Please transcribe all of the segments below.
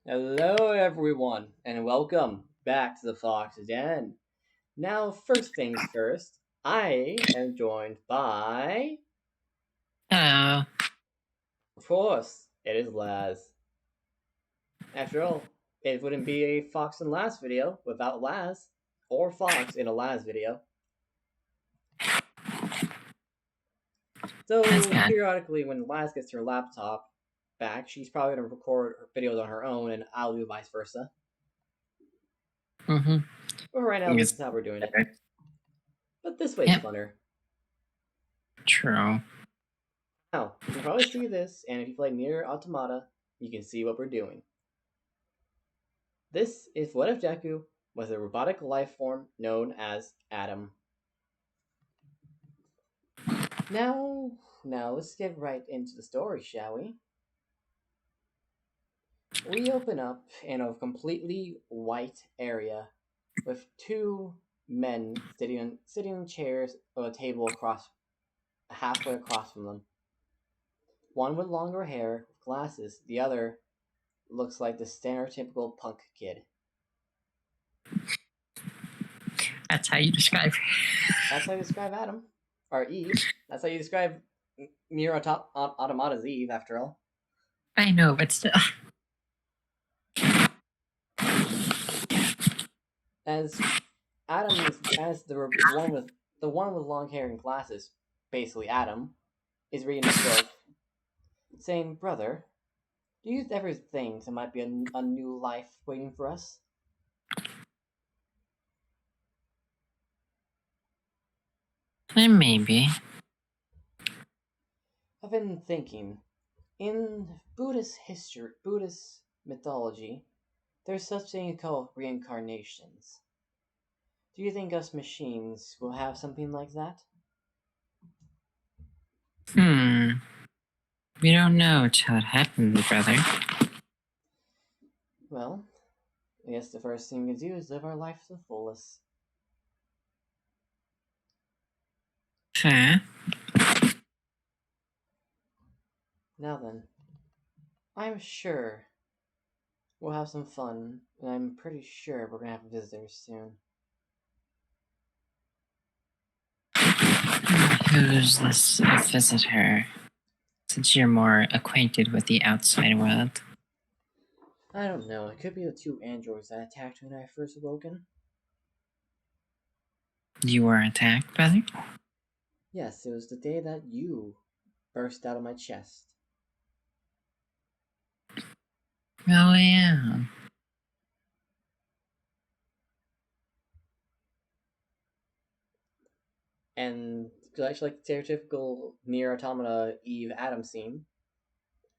Hello, everyone, and welcome back to the Fox Den. Now, first things first, I am joined by, Hello. of course, it is Laz. After all, it wouldn't be a Fox and Laz video without Laz, or Fox in a Laz video. That's So, good. periodically, when Laz gets her laptop back, she's probably going to record her videos on her own, and I'll do vice versa. Mm-hmm. But right now, this is how we're doing it. But this way's Yep. funner. True. Now, you can probably see this, and if you play Near Automata, you can see what we're doing. This is what if Deku was a robotic life form known as Atom. Now let's get right into the story, shall we? We open up in a completely white area with two men sitting in chairs on a table across halfway across from them. One with longer hair, with glasses, the other looks like the stereotypical punk kid. That's how you describe her. That's how you describe Adam. Or Eve. That's how you describe Nier Automata's Eve, after all. I know, but still. As Adam is as the one with long hair and glasses, basically Adam, is reading a book, saying, "Brother, do you ever think there might be a new life waiting for us?" Maybe. I've been thinking. In Buddhist mythology, there's such thing called reincarnations. Do you think us machines will have something like that? Hmm. We don't know till it happens, brother. Well, I guess the first thing we can do is live our life to the fullest. Huh? Now then, I'm sure we'll have some fun, and I'm pretty sure we're gonna have visitors soon. Who's this visitor? Since you're more acquainted with the outside world. I don't know, it could be the two androids that attacked when I first awoken. You were attacked, brother? Yes, it was the day that you burst out of my chest. Oh, yeah. And actually, like the stereotypical Near Automata Eve Adam scene,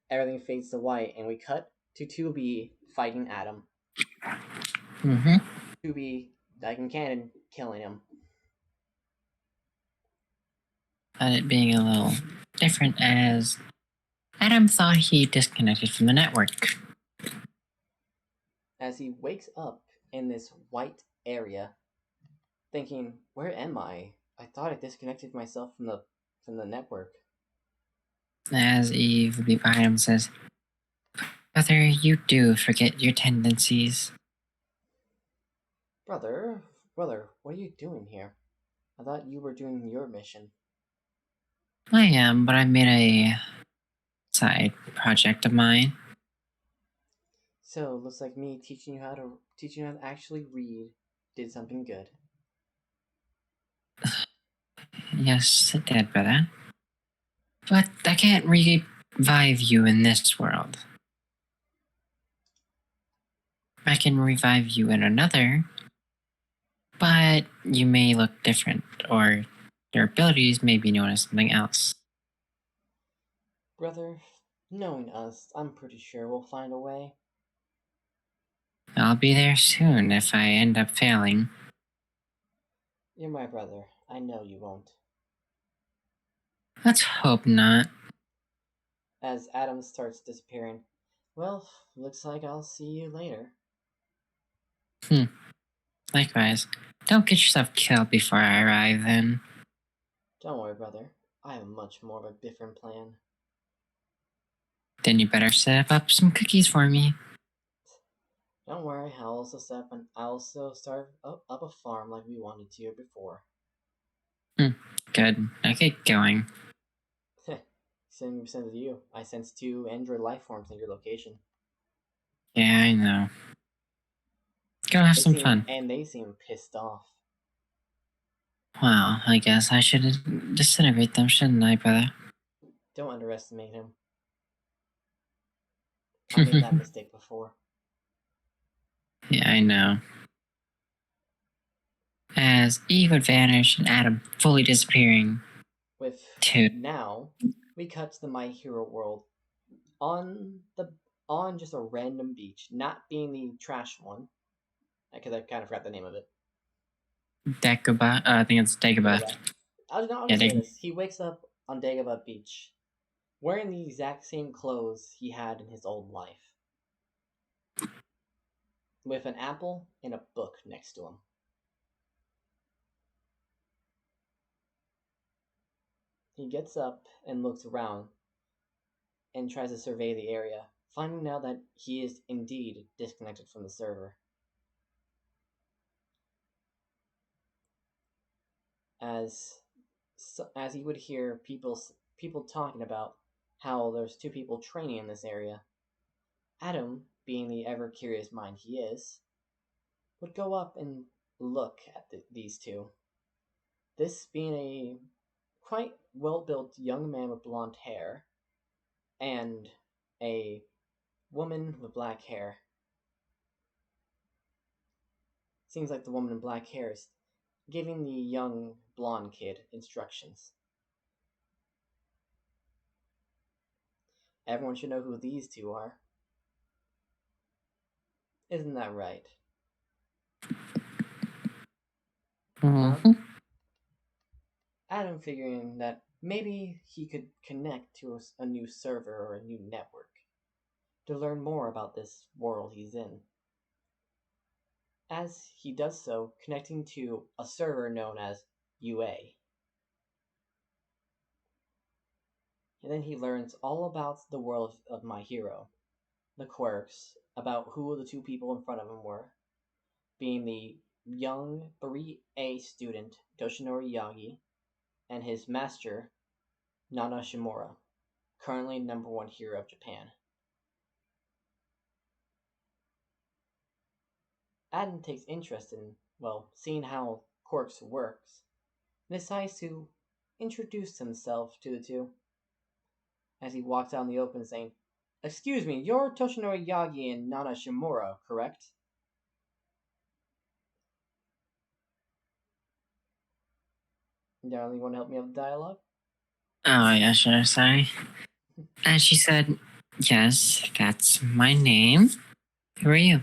everything fades to white, and we cut to 2B fighting Adam. Mm-hmm. 2B, like in canon, killing him. But it being a little different as Adam thought he disconnected from the network. As he wakes up in this white area, thinking, "Where am I? I thought I disconnected myself from the network." As Eve behind him says, brother, you do forget your tendencies. Brother, brother, what are you doing here? I thought you were doing your mission. I am, but I made a side project of mine. So looks like me teaching you how to actually read did something good. Yes, it did, brother. But I can't revive you in this world. I can revive you in another, but you may look different, or your abilities may be known as something else. Brother, knowing us, I'm pretty sure we'll find a way. I'll be there soon if I end up failing. You're my brother. I know you won't. Let's hope not. As Adam starts disappearing. Well, looks like I'll see you later. Likewise. Don't get yourself killed before I arrive, then. Don't worry, brother. I have much more of a different plan. Then you better set up some cookies for me. Don't worry, I'll also start up a farm like we wanted to before. Hmm, good. Now get going. 70% of you. I sense two android life forms near your location. Yeah, I know. Go have some fun. They seem pissed off. Well, I guess I should disintegrate them, shouldn't I, brother? Don't underestimate him. I made that mistake before. Yeah, I know. As Eve would vanish and Adam fully disappearing. With Too. now, we cut to the My Hero world on the on just a random beach, not being the trash one, because I kind of forgot the name of it. Dagobah? I think it's Dagobah. Dagobah. I'll Yeah, just say this: he wakes up on Dagobah Beach, wearing the exact same clothes he had in his old life, with an apple and a book next to him. He gets up and looks around and tries to survey the area, finding out that he is indeed disconnected from the server. As as he would hear people talking about how there's two people training in this area, Adam, being the ever curious mind he is, would go up and look at these two. This being a quite well built young man with blonde hair and a woman with black hair. Seems like the woman in black hair is giving the young blonde kid instructions. Everyone should know who these two are. Isn't that right? Huh? Mm-hmm. Adam figuring that maybe he could connect to a new server or a new network to learn more about this world he's in. As he does so, connecting to a server known as UA. And then he learns all about the world of My Hero, the quirks, about who the two people in front of him were, being the young 3A student Toshinori Yagi and his master, Nana Shimura, currently number one hero of Japan. Adam takes interest in, well, seeing how quirks works, and decides to introduce himself to the two as he walks out in the open saying, "Excuse me, you're Toshinori Yagi and Nana Shimura, correct?" Darling, you want to help me out with dialogue? Oh, yeah, sure, sorry. And she said, yes, that's my name. Who are you?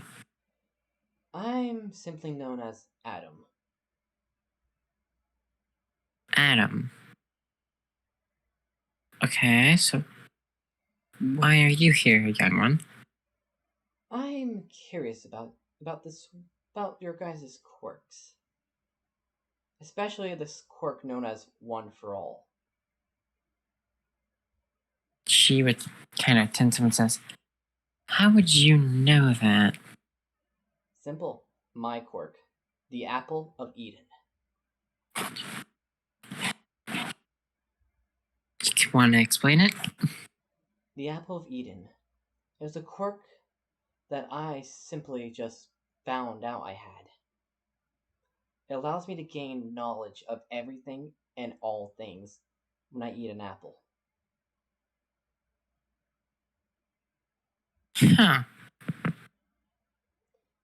I'm simply known as Adam. Adam. Okay, so why are you here, young one? I'm curious about this about your guys' quirks, especially this quirk known as One for All. She would kind of tense him and says, how would you know that? Simple, my quirk, the Apple of Eden. You want to explain it? The Apple of Eden. It was a quirk that I simply just found out I had. It allows me to gain knowledge of everything and all things when I eat an apple. Huh.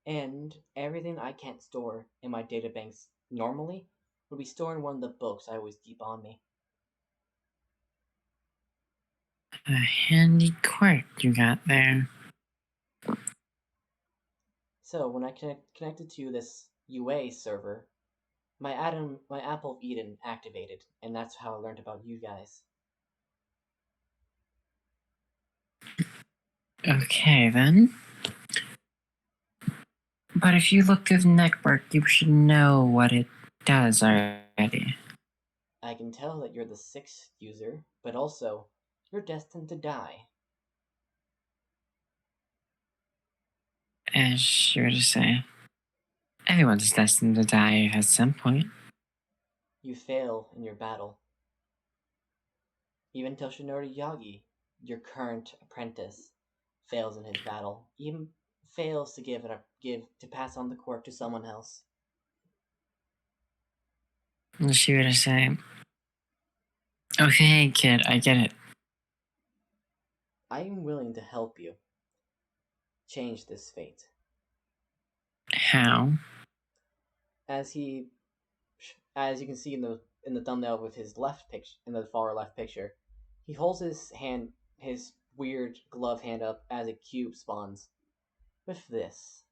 And everything I can't store in my databanks normally would be stored in one of the books I always keep on me. A handy quirk you got there. So when I connected to this UA server, my Apple of Eden activated, and that's how I learned about you guys. Okay, then. But if you look through the network, you should know what it does already. I can tell that you're the sixth user, but also you're destined to die. As she were to say, everyone's destined to die at some point. You fail in your battle. Even Toshinori Yagi, your current apprentice, fails in his battle. Even fails to give to pass on the quirk to someone else. And she were to say, okay, kid, I get it. I am willing to help you change this fate. How? As he, as you can see in the thumbnail with his left picture, in the far left picture, he holds his weird glove hand up as a cube spawns. With this,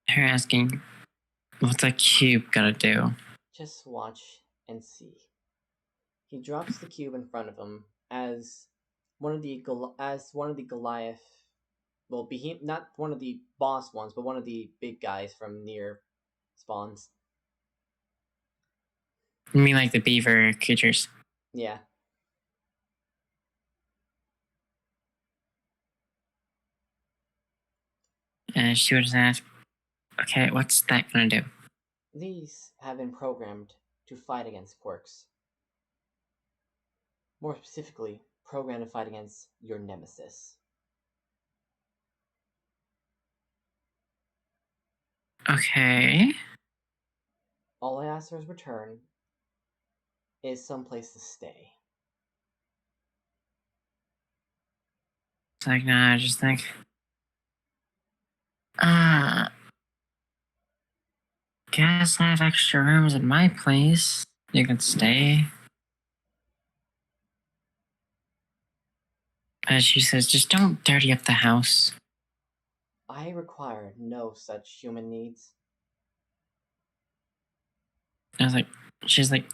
Her asking, what's a cube gotta do? just watch and see. He drops the cube in front of him as one of the Goliath, well, not one of the boss ones, but one of the big guys from near spawns. You mean like the beaver creatures? Yeah, And she would ask, okay, what's that gonna do? these have been programmed to fight against quirks. More specifically, programmed to fight against your nemesis. Okay. All I ask for his return is someplace to stay. It's like, nah, I just think, uh, guess I have extra rooms in my place. You can stay. But she says, just don't dirty up the house. I require no such human needs. I was like, she's like,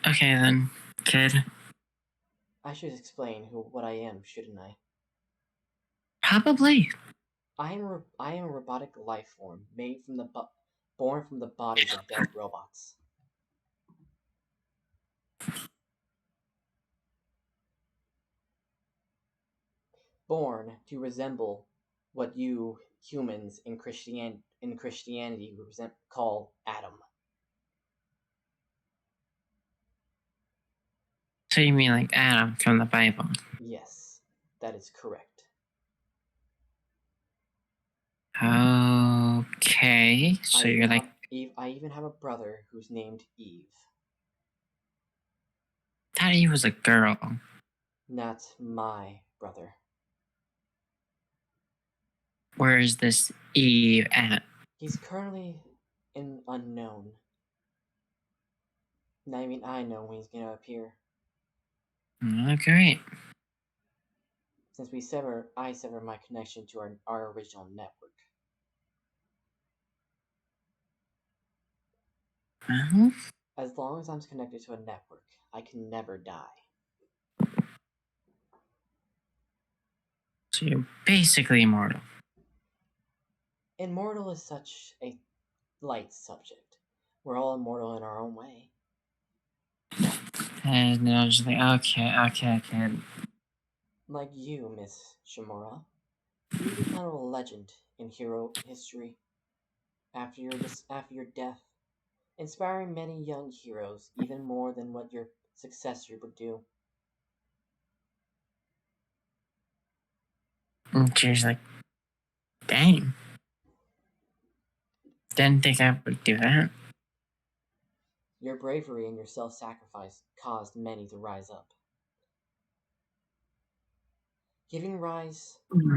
okay then, kid. I should explain what I am, shouldn't I? Probably. I am a robotic life form made from born from the bodies of dead robots. Born to resemble what you humans in Christianity call Adam. So you mean like Adam from the Bible? Yes, that is correct. Okay. So you're like, I even have a brother who's named Eve. Daddy was a girl. Not my brother. Where is this Eve at? He's currently in unknown. Not even I know when he's gonna appear. Oh, great. Since I sever my connection to our original network. Well, As long as I'm connected to a network, I can never die. so you're basically immortal. Immortal is such a light subject. We're all immortal in our own way. And I was just like, okay. Like you, Miss Shimura, you become a legend in hero history after your death, inspiring many young heroes even more than what your successor would do. And she's like, dang. Didn't think I would do that. Your bravery and your self-sacrifice caused many to rise up, giving rise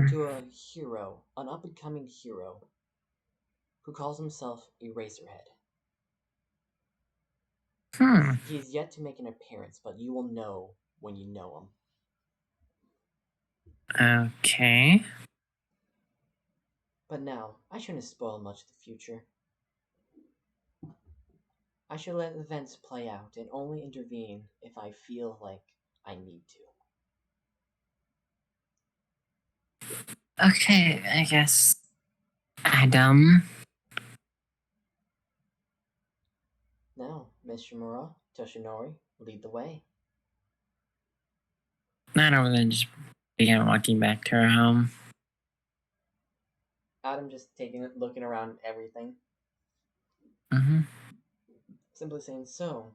to a hero, an up-and-coming hero, who calls himself Eraserhead. Hmm. He is yet to make an appearance, but you will know when you know him. Okay. But now, I shouldn't spoil much of the future. I should let events play out and only intervene if I feel like I need to. Okay, I guess. Adam. Now, Miss Shimura, Toshinori, lead the way. Not over then just began walking back to her home. Adam just taking it, looking around everything, Mm-hmm. simply saying, "So,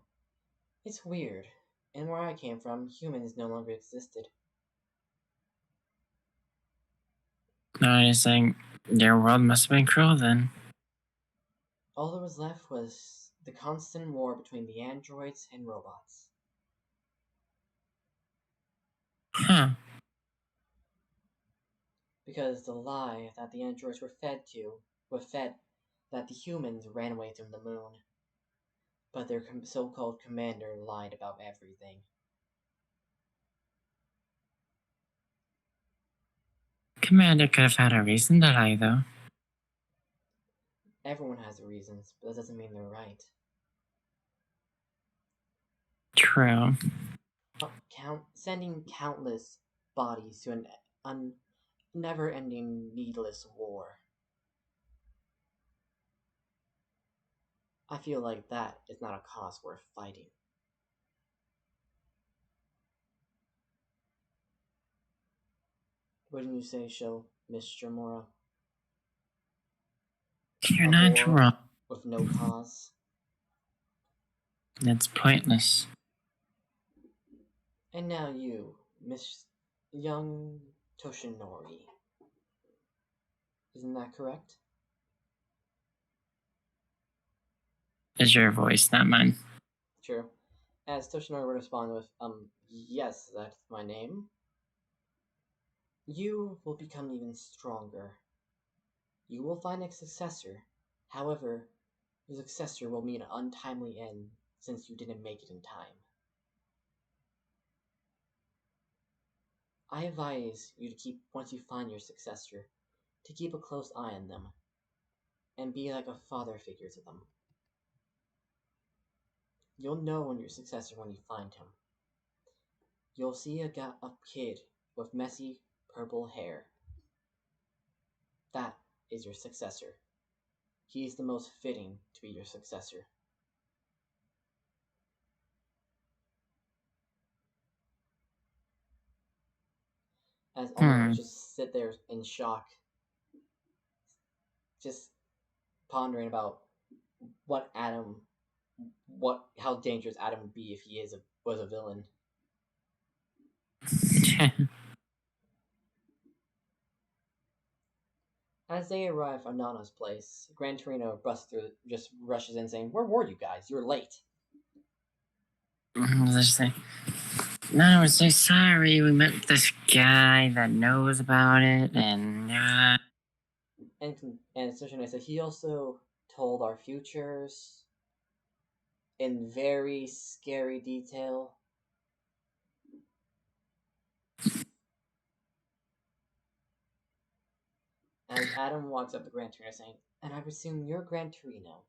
it's weird. And where I came from, humans no longer existed. I just think your world must have been cruel then. All that was left was the constant war between the androids and robots. Huh. Because the lie that the androids was fed that the humans ran away from the moon. But their so-called commander lied about everything. Commander could have had a reason to lie, though. Everyone has reasons, but that doesn't mean they're right. True. Sending countless bodies to an never-ending needless war. I feel like that is not a cause worth fighting. Wouldn't you say so, Mr. Mora? You're A not war wrong. with no cause? It's pointless. And now you, Miss Young Toshinori. Isn't that correct? It's your voice, not mine. True. As Toshinori would respond with, yes, that's my name. You will become even stronger. You will find a successor. However, your successor will meet an untimely end since you didn't make it in time. I advise you to once you find your successor, to keep a close eye on them and be like a father figure to them. You'll know when your successor when you find him. You'll see a kid with messy purple hair. That is your successor. He is the most fitting to be your successor. As all of us Hmm. just sit there in shock, just pondering about what Adam, how dangerous Adam would be if was a villain. As they arrive at Nana's place, Gran Torino just rushes in saying, "Where were you guys? You were late." Let's say, no, we're so sorry. We met this guy that knows about it, and And Sushine said he also told our futures in very scary detail. As Adam walks up to Gran Torino saying, "And I presume you're Gran Torino,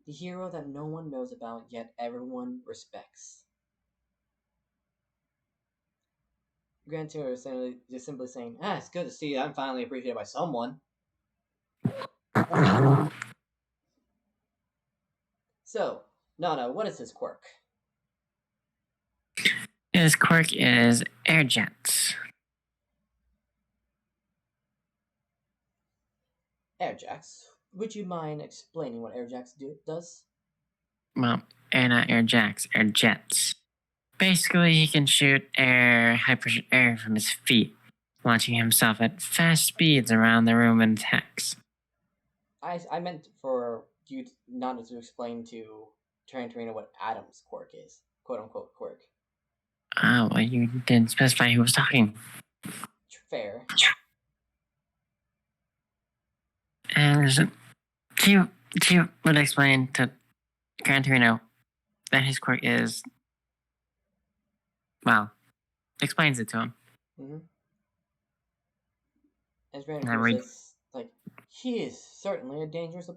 the hero that no one knows about yet everyone respects." Gran Torino is just simply saying, it's good to see I'm finally appreciated by someone. So, Nana, what is his quirk? his quirk is air jets. Airjacks. Would you mind explaining what does? Well, not air jacks, air jets. Basically, he can shoot high pressure air from his feet, launching himself at fast speeds around the room and attacks. I meant for you Nana to explain to Tarantino what Adam's quirk is, quote unquote quirk. Oh, well, you didn't specify who was talking. Fair. And she would explain to Gran Torino that his quirk is, well, explains it to him. Mm-hmm. As Gran And I Torino read, says, like, he is certainly a dangerous.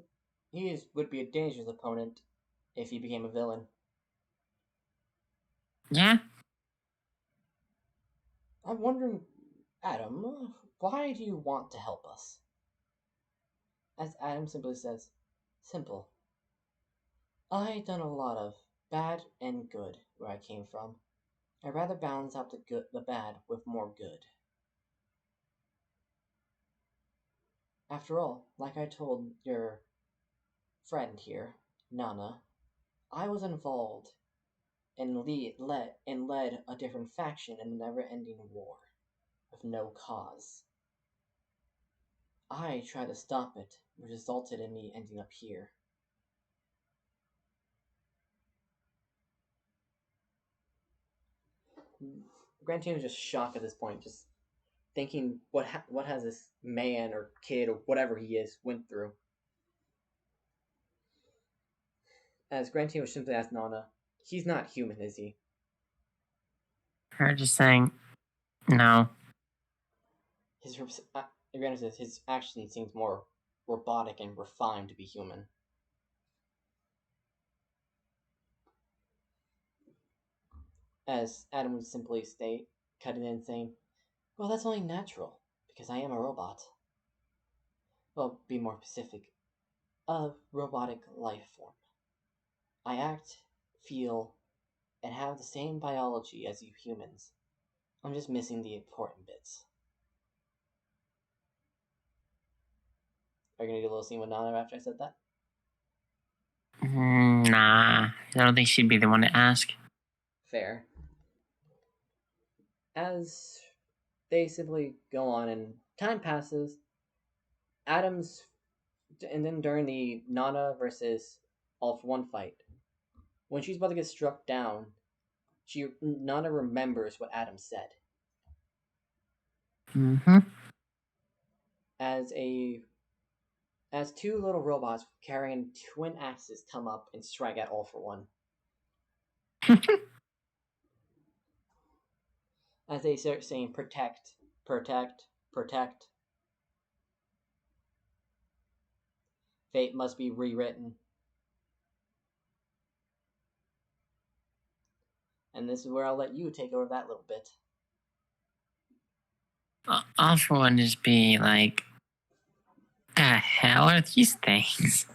Would be a dangerous opponent if he became a villain. yeah? I'm wondering, Adam, why do you want to help us? As Adam simply says, simple. I done a lot of bad and good where I came from. I'd rather balance out the bad with more good. After all, like I told your friend here, Nana, I was involved and led a different faction in a never-ending war with no cause. I tried to stop it, which resulted in me ending up here. Grantine was just shocked at this point, just thinking what has this man or kid or whatever he is went through. As Grantine was simply asked Nana, "He's not human, is he?" Her just saying, no. His Grantine says his action seems more robotic and refined to be human. As Adam would simply state, cutting in, saying, "Well, that's only natural because I am a robot. Well, be more specific, a robotic life form. I act, feel, and have the same biology as you humans. I'm just missing the important bits." Are you gonna do a little scene with Nana after I said that? Nah, I don't think she'd be the one to ask. Fair. As they simply go on and time passes, Adams, and then during the Nana versus All for One fight, when she's about to get struck down, Nana remembers what Adam said. Mm-hmm. As two little robots carrying twin axes come up and strike at All for One. As they start saying protect, protect, protect. Fate must be rewritten. And this is where I'll let you take over that little bit. All for One just be like, the hell are these things?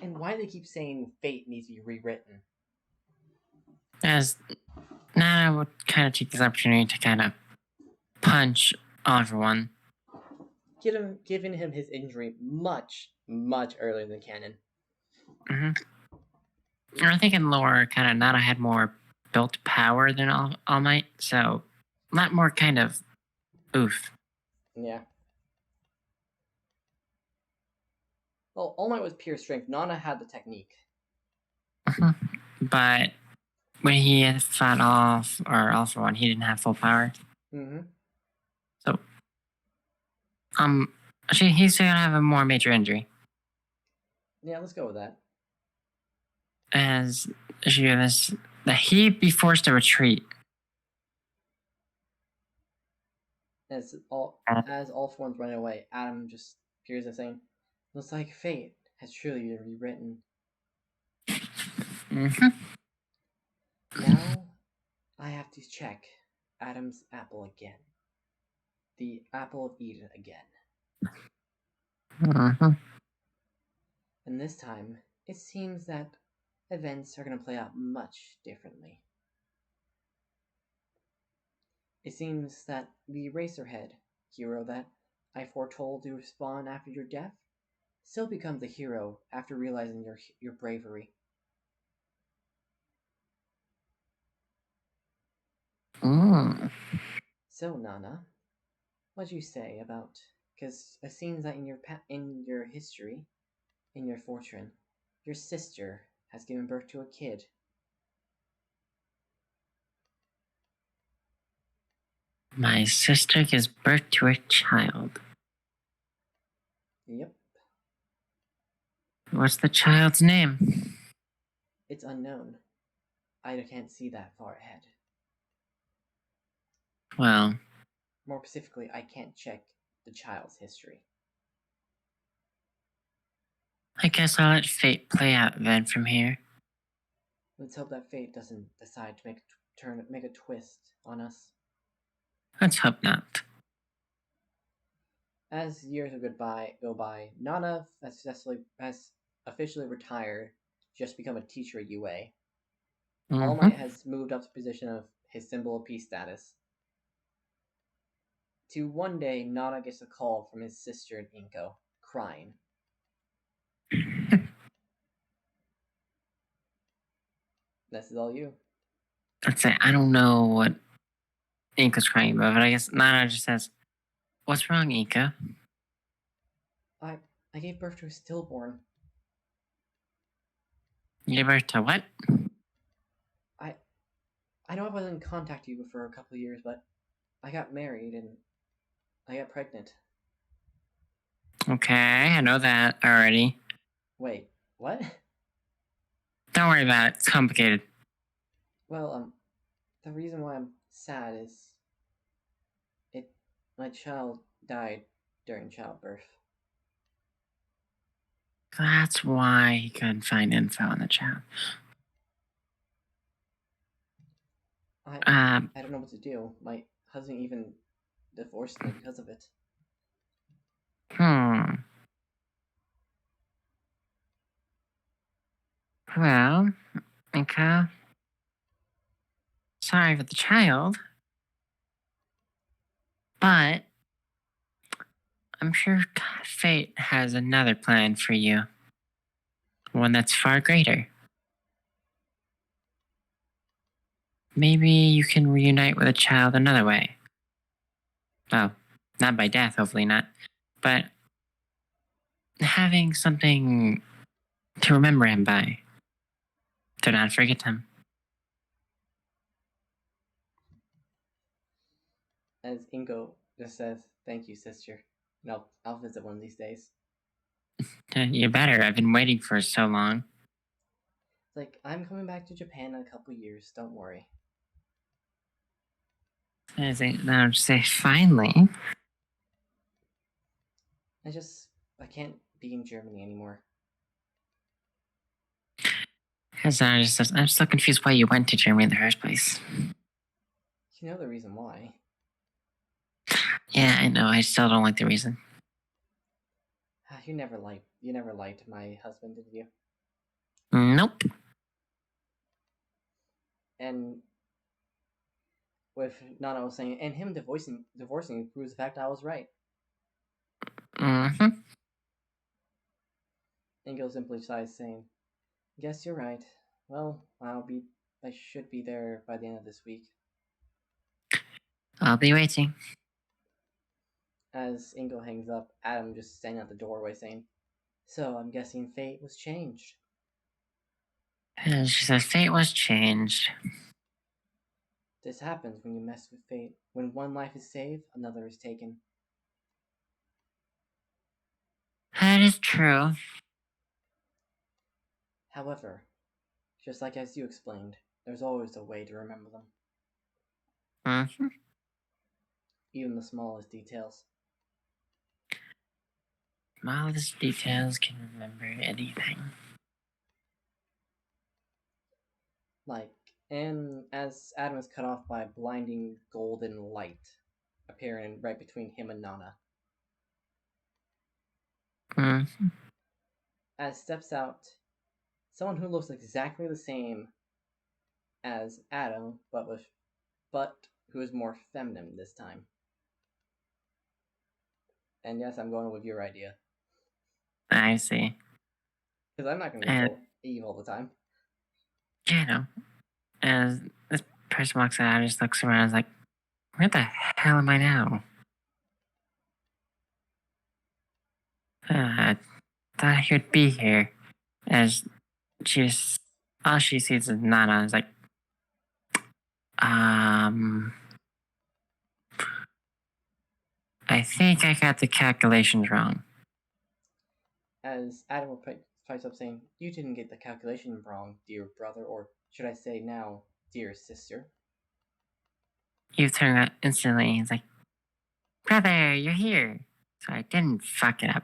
And why they keep saying fate needs to be rewritten? As Nana would kind of take this opportunity to kind of punch All for One. Giving him his injury much, much earlier than canon. Mm-hmm. I think in lore, kind of Nana had more built power than All Might, so a lot more kind of oof. Yeah. Well, All Might was pure strength. Nana had the technique. Mm-hmm. But when he fought All for One, he didn't have full power. Mm-hmm. So, he's gonna have a more major injury. Yeah, let's go with that. As he'd be forced to retreat. As all for One's running away, Adam just appears and saying, "Looks like fate has truly been rewritten." Mm-hmm. Now I have to check Adam's apple again. The apple of Eden again. Mm-hmm. And this time, it seems that events are going to play out much differently. It seems that the Racerhead hero that I foretold to spawn after your death still becomes a hero after realizing your bravery. Mm. So, Nana, what'd you say about? Because it seems that in your history, in your fortune, your sister has given birth to a kid. My sister gives birth to a child. Yep, What's the child's name? it's unknown. I can't see that far ahead. Well, More specifically, I can't check the child's history. I guess I'll let fate play out then from here. Let's hope that fate doesn't decide to make a twist on us. Let's hope not. As years go by, Nana has officially retired, just become a teacher at UA. All Mm-hmm. Might has moved up to the position of his symbol of peace status. To one day, Nana gets a call from his sister in Inko, crying. This is all you. Let's say I don't know what Inka's crying about, but I guess Nana just says, "What's wrong, Inka?" I I gave birth to a stillborn. You gave birth to what? I I know I wasn't in contact with you for a couple of years, but I got married and I got pregnant. Okay, I know that already. Wait, what? Don't worry about it. It's complicated. Well, the reason why I'm sad is it my child died during childbirth. That's why he couldn't find info on the chat. I Um, I don't know what to do. My husband even divorced me because of it. hmm. Well, Inka, sorry for the child, but I'm sure fate has another plan for you. One that's far greater. Maybe you can reunite with a child another way. Well, not by death, hopefully not, but having something to remember him by. To not forget him. As Ingo just says, "Thank you, sister." No, I'll visit one of these days. You better. I've been waiting for so long. It's like I'm coming back to Japan in a couple years. Don't worry. Now just say, finally. I can't be in Germany anymore. As I just says, I'm still confused why you went to Germany in the first place. You know the reason why. Yeah, I know. I still don't like the reason. You never liked my husband, did you? Nope. And with Nana was saying, and him divorcing proves the fact I was right. Mm-hmm. Ingo simply sighs, saying, "Guess you're right. Well, I should be there by the end of this week." I'll be waiting. As Ingo hangs up, Adam just standing at the doorway saying, "So I'm guessing fate was changed." And she says, fate was changed. This happens when you mess with fate. When one life is saved, another is taken. That is true. However, just like as you explained, there's always a way to remember them, Mm-hmm. even the smallest details. Smallest details can remember anything. Like, and as Adam is cut off by a blinding golden light appearing right between him and Nana, Mm-hmm. as steps out someone who looks exactly the same as Adam, but who is more feminine this time. And yes, I'm going with your idea I see. because I'm not going to go And, full Eve all the time. you know, as this person walks out, just looks around and is like, where the hell am I now? I thought he would be here. As she's all she sees is Nana. Is like, I think I got the calculations wrong. As Adam pipes up saying, "You didn't get the calculation wrong, dear brother, or should I say now, dear sister." You turn around instantly. He's like, brother, you're here. So I didn't fuck it up.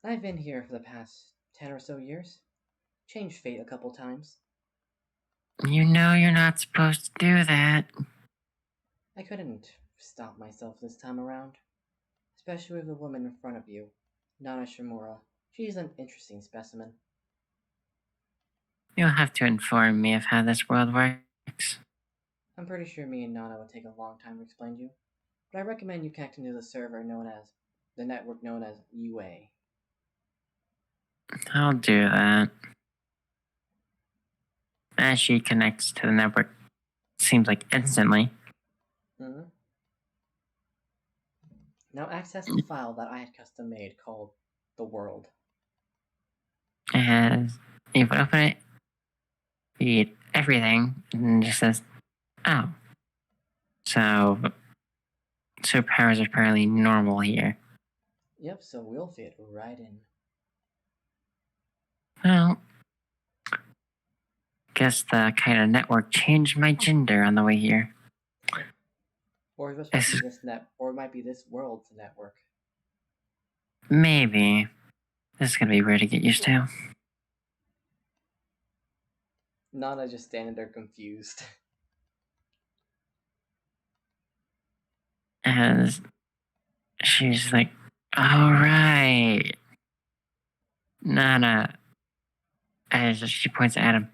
I've been here for the past 10 or so years. Changed fate a couple times. You know you're not supposed to do that. I couldn't stop myself this time around. Especially with the woman in front of you, Nana Shimura. She's an interesting specimen. You'll have to inform me of how this world works. I'm pretty sure me and Nana would take a long time to explain to you, but I recommend you connecting to the server known as the network known as UA. I'll do that. As she connects to the network, seems like instantly. Mm-hmm. Now access the file that I had custom made called the world. As you open it, read everything, and it just says, oh. So, superpowers are apparently normal here. Yep, so we'll fit right in. Well, guess the kind of network changed my gender on the way here. Or this might be this net, or it might be this world's network. Maybe. This is gonna be weird to get used to. Nana just standing there confused. As she's like, all right. Nana. As she points at him,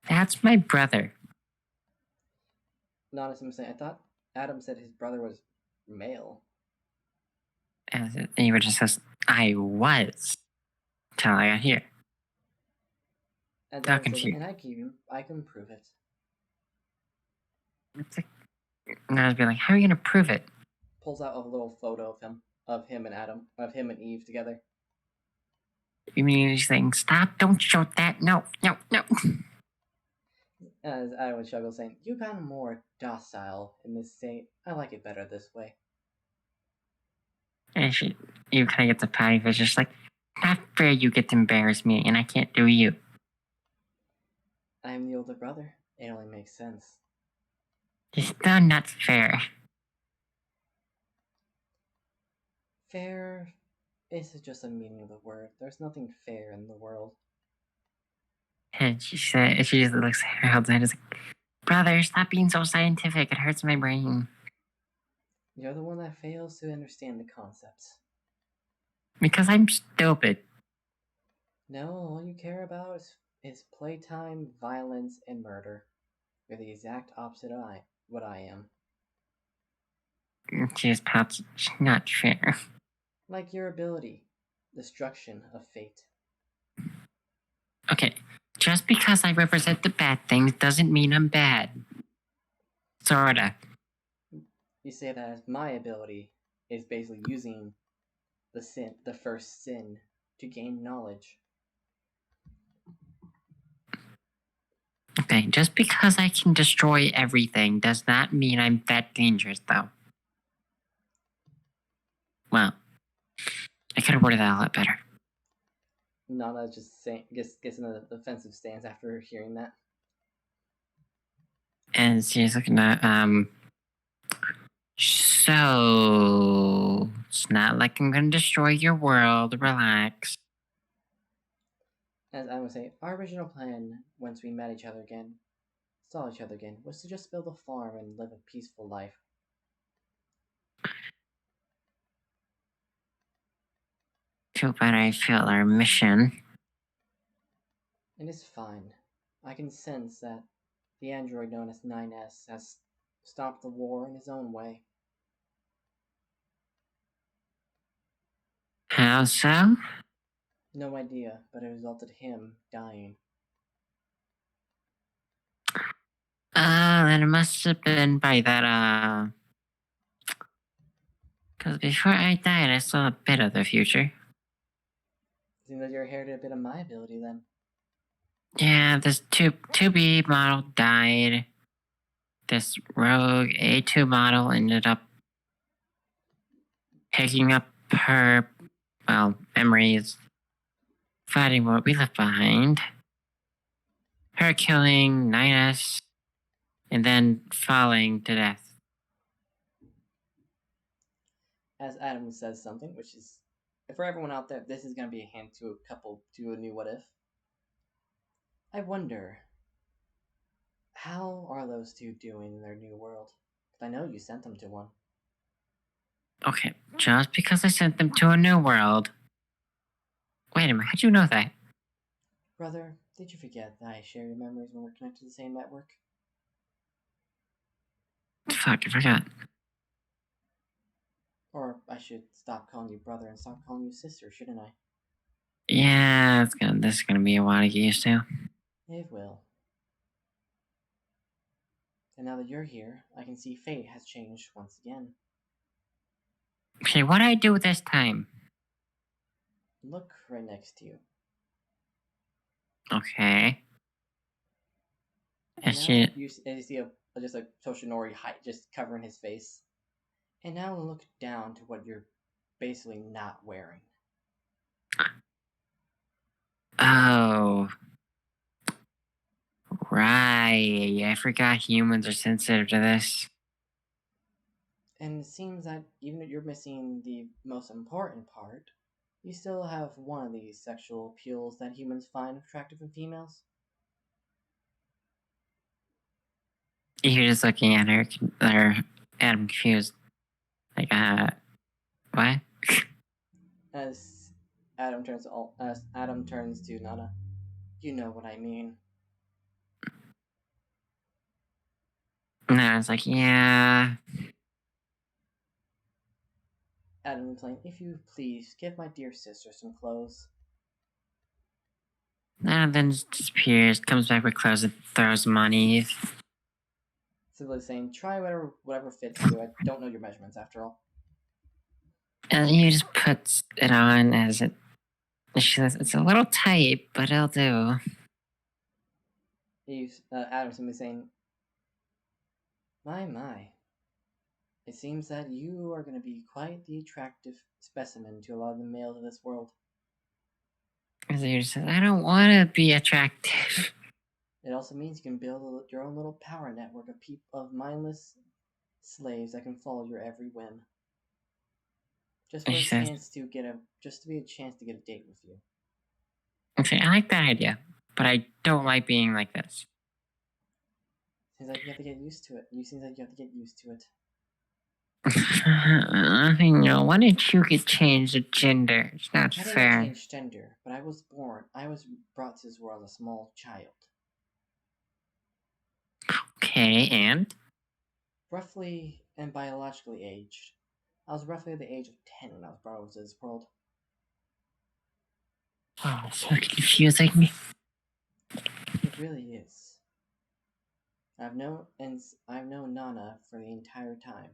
that's my brother. Nana saying, I thought Adam said his brother was male. And Eva just says, I was till I got here. And How Adam says, confused. and I can prove it. It's like, and I was being like, how are you gonna prove it? Pulls out a little photo of him and Adam, of him and Eve together. You mean he's saying, stop, don't show that, no. As Adam would struggle, saying, you got more docile in this state. I like it better this way. And you kind of get the patty face, just like, not fair you get to embarrass me, and I can't do you. I'm the older brother. It only makes sense. It's still not fair. Fair is just a meaning of the word. There's nothing fair in the world. And she just looks at her head and is like, brother, stop being so scientific. It hurts my brain. You're the one that fails to understand the concepts. Because I'm stupid. No, all you care about is playtime, violence, and murder. You're the exact opposite of what I am. She just pouts. Not fair. Like your ability, destruction of fate. Okay, just because I represent the bad things doesn't mean I'm bad. Sorta. You say that as my ability is basically using the first sin, to gain knowledge. Okay, just because I can destroy everything does not mean I'm that dangerous, though. Well, I could have worded that a lot better. Nana just gets in a defensive stance after hearing that. And she's looking at, so it's not like I'm gonna destroy your world. Relax. As I would say, our original plan, once we met each other again, saw each other again, was to just build a farm and live a peaceful life. Too bad I failed our mission. And it's fine. I can sense that the android known as 9S has stopped the war in his own way. How so? No idea, but it resulted in him dying. Then it must have been by that, because before I died, I saw a bit of the future. Seems like you inherited a bit of my ability then. Yeah, this 2B model died. This rogue A2 model ended up picking up her, memories, fighting what we left behind, her killing 9S, and then falling to death. As Adam says something, which is, for everyone out there, this is going to be a hint to a new what if. I wonder, how are those two doing in their new world? I know you sent them to one. Okay, just because I sent them to a new world. Wait a minute, how'd you know that? Brother, did you forget that I share your memories when we're connected to the same network? Fuck, I forgot. Or I should stop calling you brother and start calling you sister, shouldn't I? Yeah, this is gonna be a while to get used to. It will. And now that you're here, I can see fate has changed once again. Okay, what do I do this time? Look right next to you. Okay. And Is she... now you see just a Toshinori height just covering his face. And now look down to what you're basically not wearing. Oh. Right. I forgot humans are sensitive to this. And it seems that even if you're missing the most important part, you still have one of these sexual appeals that humans find attractive in females. You're just looking at her, or Adam confused. Like, what? As Adam turns to Nana, you know what I mean. And I was like, yeah. Adam replying, if you please, give my dear sister some clothes. And then just disappears, comes back with clothes and throws them on Eve. Simply saying, try whatever fits you. I don't know your measurements after all. And he just puts it on as it. She says, it's a little tight, but it'll do. Adam simply saying, my. It seems that you are going to be quite the attractive specimen to a lot of the males of this world. And he says, I don't want to be attractive. It also means you can build your own little power network of mindless slaves that can follow your every whim. Just for a chance to get a date with you. Okay, I like that idea, but I don't like being like this. Seems like you have to get used to it. Seems like you have to get used to it. I know. Why didn't you get changed the gender? It's not fair. I didn't change gender, but I was brought to this world as a small child. Okay, and? Roughly and biologically aged. I was roughly the age of 10 when I was brought over to this world. Oh, so confusing. It really is. I've known Nana for the entire time.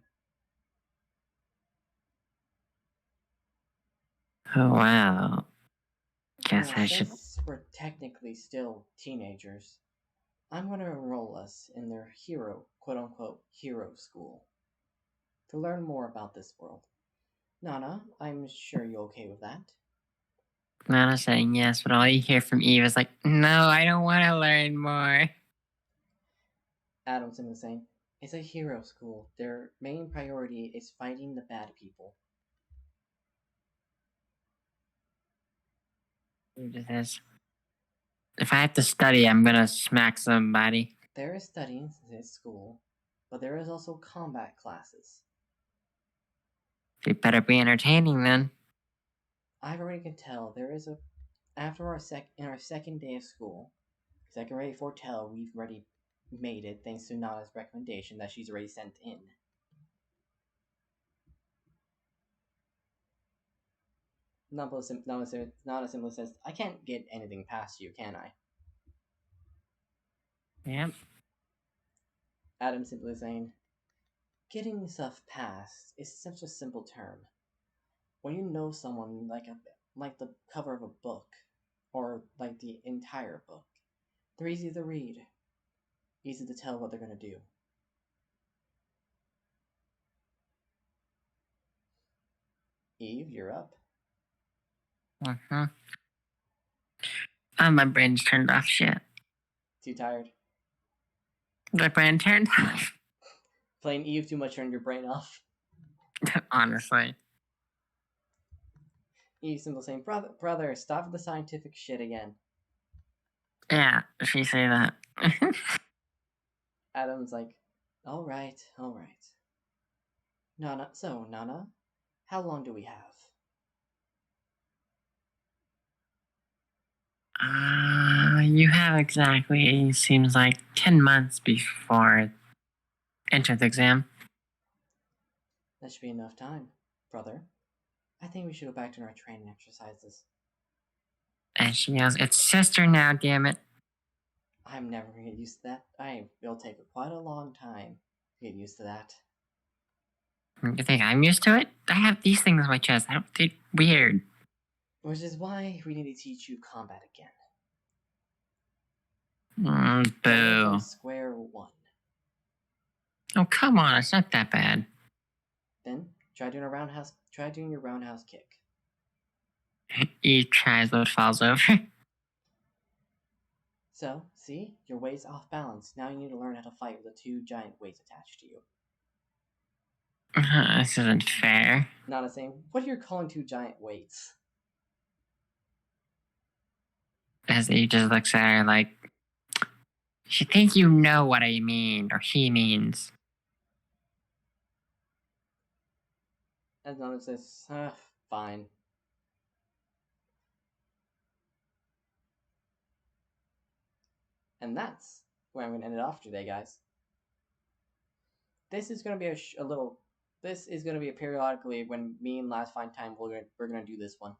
Oh, wow. Guess Now, I should. since we're technically still teenagers, I'm going to enroll us in their quote-unquote, hero school. To learn more about this world. Nana, I'm sure you're okay with that. Nana saying yes, but all you hear from Eve is like, no, I don't want to learn more. Adam simply saying, it's a hero school. Their main priority is fighting the bad people. It is. If I have to study, I'm gonna smack somebody. There is studying in this school, but there is also combat classes. It better be entertaining then. I've already can tell there is after our second day of school, because I can already foretell we've already made it thanks to Nana's recommendation that she's already sent in. Nana simply says, I can't get anything past you, can I? Yep. Adam simply saying, getting stuff past is such a simple term. When you know someone like the cover of a book, or like the entire book, they're easy to read, easy to tell what they're going to do. Eve, you're up. Mm-hmm. Oh, my brain's turned off. Shit. Too tired? My brain turned off. Playing Eve too much turned your brain off. Honestly. Eve simply saying, brother, stop with the scientific shit again. Yeah, she say that. Adam's like, alright. Nana, how long do we have? You have exactly, seems like 10 months before entrance exam. That should be enough time. Brother, I think we should go back to our training exercises. And she yells, "It's sister now, damn it." I'm never gonna get used to that. It'll take quite a long time to get used to that. You think I'm used to it? I have these things on my chest. I don't think weird. Which is why we need to teach you combat again. Starting from Boo. square one. Oh, come on. It's not that bad. Then try doing a roundhouse. Try doing your roundhouse kick. He tries, but falls over. So, see, your weight's off balance. Now you need to learn how to fight with the two giant weights attached to you. This isn't fair. Not saying, what are you calling two giant weights? As he just looks at her like, "You think you know what I mean, or he means." And Nana says, fine. And that's where I'm going to end it off today, guys. This is going to be a little. This is going to be a periodically when me and Last find time. We're going to do this one.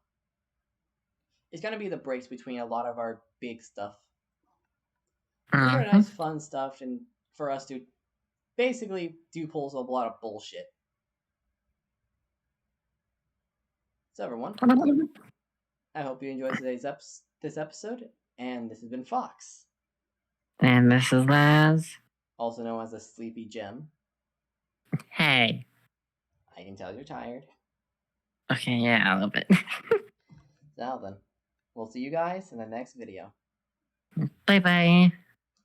It's going to be the breaks between a lot of our big stuff. These are nice, fun stuff, and for us to basically do pulls a lot of bullshit. So everyone, I hope you enjoyed this episode, and this has been Fox. And this is Laz. Also known as the Sleepy Gem. Hey. I can tell you're tired. Okay, yeah, a little bit. Now then, we'll see you guys in the next video. Bye-bye.